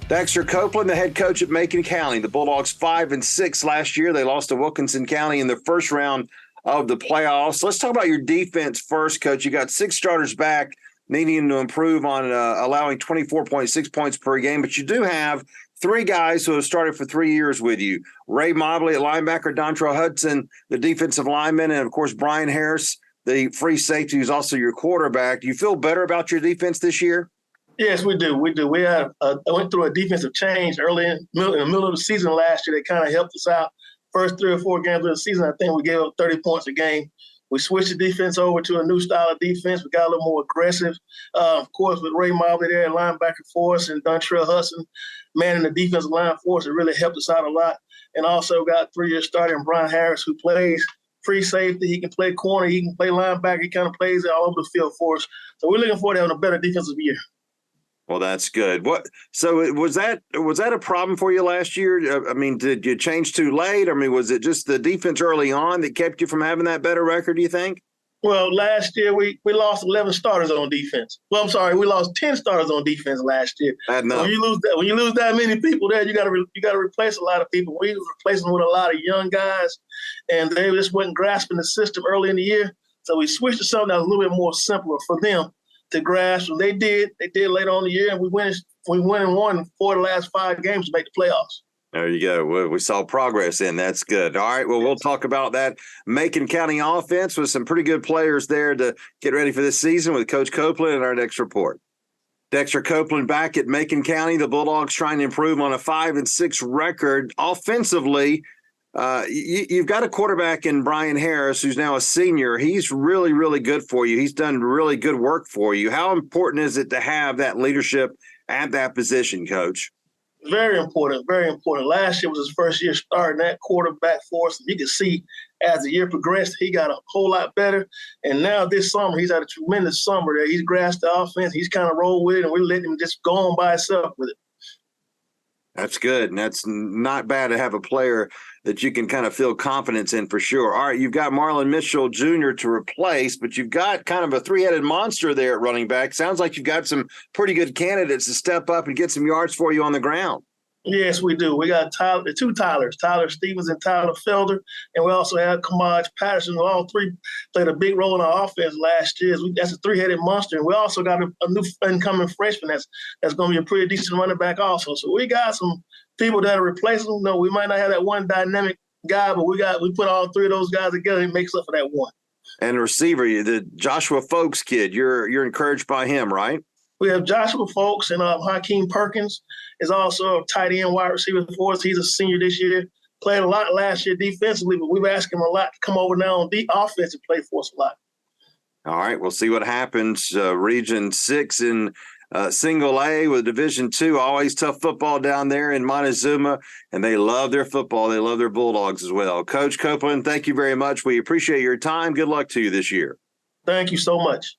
Dexter Copeland, the head coach at Macon County. The Bulldogs 5-6 last year. They lost to Wilkinson County in the first round of the playoffs. Let's talk about your defense first, Coach. You got 6 starters back, needing to improve on allowing 24.6 points per game, but you do have 3 guys who have started for 3 years with you. Ray Mobley at linebacker, Dontrell Hudson, the defensive lineman, and, of course, Brian Harris, the free safety, who's also your quarterback. Do you feel better about your defense this year? Yes, we do. We do. We had went through a defensive change early in the middle of the season last year that kind of helped us out. First 3 or 4 games of the season, I think we gave up 30 points a game. We switched the defense over to a new style of defense. We got a little more aggressive. Of course, with Ray Mobley there at linebacker for us and Dontrell Hudson manning the defensive line for us, it really helped us out a lot. And also got 3-year starter in Brian Harris, who plays free safety. He can play corner. He can play linebacker. He kind of plays all over the field for us. So we're looking forward to having a better defensive year. Well, that's good. So was that a problem for you last year? I mean, did you change too late? I mean, was it just the defense early on that kept you from having that better record, do you think? Well, last year we lost 11 starters on defense. Well, I'm sorry, we lost 10 starters on defense last year. When you lose that many people there, you got to replace a lot of people. We was replacing with a lot of young guys, and they just wasn't grasping the system early in the year. So we switched to something that was a little bit more simpler for them to grasp. So they did later on in the year, and we went and won 4 of the last 5 games to make the playoffs. There you go. We saw progress in. That's good. All right. Well, we'll talk about that Macon County offense with some pretty good players there to get ready for this season with Coach Copeland in our next report. Dexter Copeland back at Macon County. The Bulldogs trying to improve on a 5-6 record. Offensively, you've got a quarterback in Brian Harris, who's now a senior. He's really, really good for you. He's done really good work for you. How important is it to have that leadership at that position, Coach? Very important, very important. Last year was his first year starting that quarterback for us. You can see as the year progressed, he got a whole lot better. And now this summer, he's had a tremendous summer there. He's grasped the offense. He's kind of rolled with it, and we're letting him just go on by himself with it. That's good, and that's not bad to have a player that you can kind of feel confidence in for sure. All right, you've got Marlon Mitchell Jr. to replace, but you've got kind of a 3-headed monster there at running back. Sounds like you've got some pretty good candidates to step up and get some yards for you on the ground. Yes, we do. We got the 2 Tylers, Tyler Stevens and Tyler Felder, and we also have Kamaj Patterson, who all 3 played a big role in our offense last year. That's a 3-headed monster. And we also got a new incoming freshman that's going to be a pretty decent running back also. So we got some people that are replaceable. No, we might not have that one dynamic guy, but we put all 3 of those guys together and it makes up for that one. And receiver, the Joshua Folks kid, you're encouraged by him, right? We have Joshua Folks, and Hakeem Perkins is also a tight end wide receiver for us. He's a senior this year. Played a lot last year defensively, but we've asked him a lot to come over now on the offense and play for us a lot. All right, we'll see what happens. Region 6 in Single A with Division 2. Always tough football down there in Montezuma, and they love their football. They love their Bulldogs as well. Coach Copeland, thank you very much. We appreciate your time. Good luck to you this year. Thank you so much.